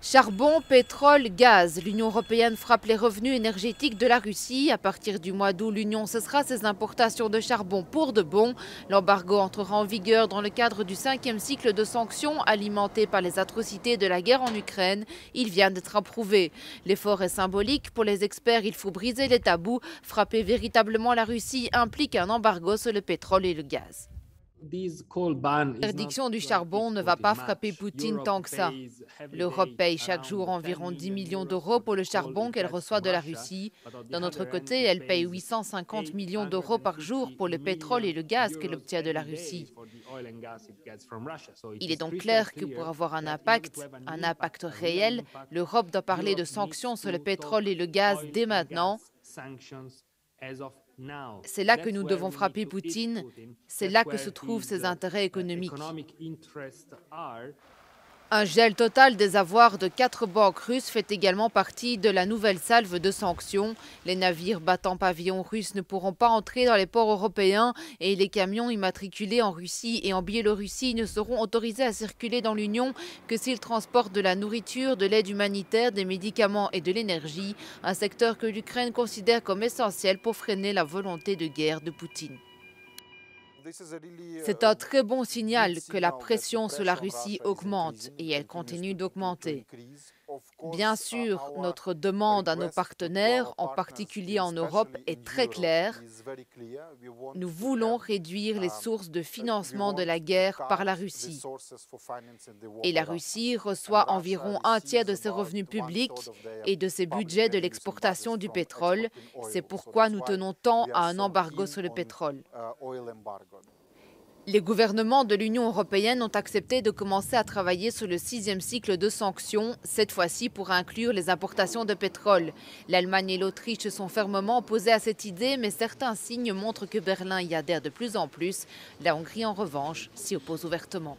Charbon, pétrole, gaz. L'Union européenne frappe les revenus énergétiques de la Russie. À partir du mois d'août, l'Union cessera ses importations de charbon pour de bon. L'embargo entrera en vigueur dans le cadre du 5e cycle de sanctions alimenté par les atrocités de la guerre en Ukraine. Il vient d'être approuvé. L'effort est symbolique. Pour les experts, il faut briser les tabous. Frapper véritablement la Russie implique un embargo sur le pétrole et le gaz. L'interdiction du charbon ne va pas frapper Poutine tant que ça. L'Europe paye chaque jour environ 10 millions d'euros pour le charbon qu'elle reçoit de la Russie. D'un autre côté, elle paye 850 millions d'euros par jour pour le pétrole et le gaz qu'elle obtient de la Russie. Il est donc clair que pour avoir un impact réel, l'Europe doit parler de sanctions sur le pétrole et le gaz dès maintenant. C'est là que nous devons frapper Poutine, c'est là que se trouvent ses intérêts économiques. Un gel total des avoirs de 4 banques russes fait également partie de la nouvelle salve de sanctions. Les navires battant pavillon russe ne pourront pas entrer dans les ports européens et les camions immatriculés en Russie et en Biélorussie ne seront autorisés à circuler dans l'Union que s'ils transportent de la nourriture, de l'aide humanitaire, des médicaments et de l'énergie, un secteur que l'Ukraine considère comme essentiel pour freiner la volonté de guerre de Poutine. C'est un très bon signal que la pression sur la Russie augmente et elle continue d'augmenter. Bien sûr, notre demande à nos partenaires, en particulier en Europe, est très claire. Nous voulons réduire les sources de financement de la guerre par la Russie. Et la Russie reçoit environ un tiers de ses revenus publics et de ses budgets de l'exportation du pétrole. C'est pourquoi nous tenons tant à un embargo sur le pétrole. Les gouvernements de l'Union européenne ont accepté de commencer à travailler sur le 6e cycle de sanctions, cette fois-ci pour inclure les importations de pétrole. L'Allemagne et l'Autriche se sont fermement opposés à cette idée, mais certains signes montrent que Berlin y adhère de plus en plus. La Hongrie, en revanche, s'y oppose ouvertement.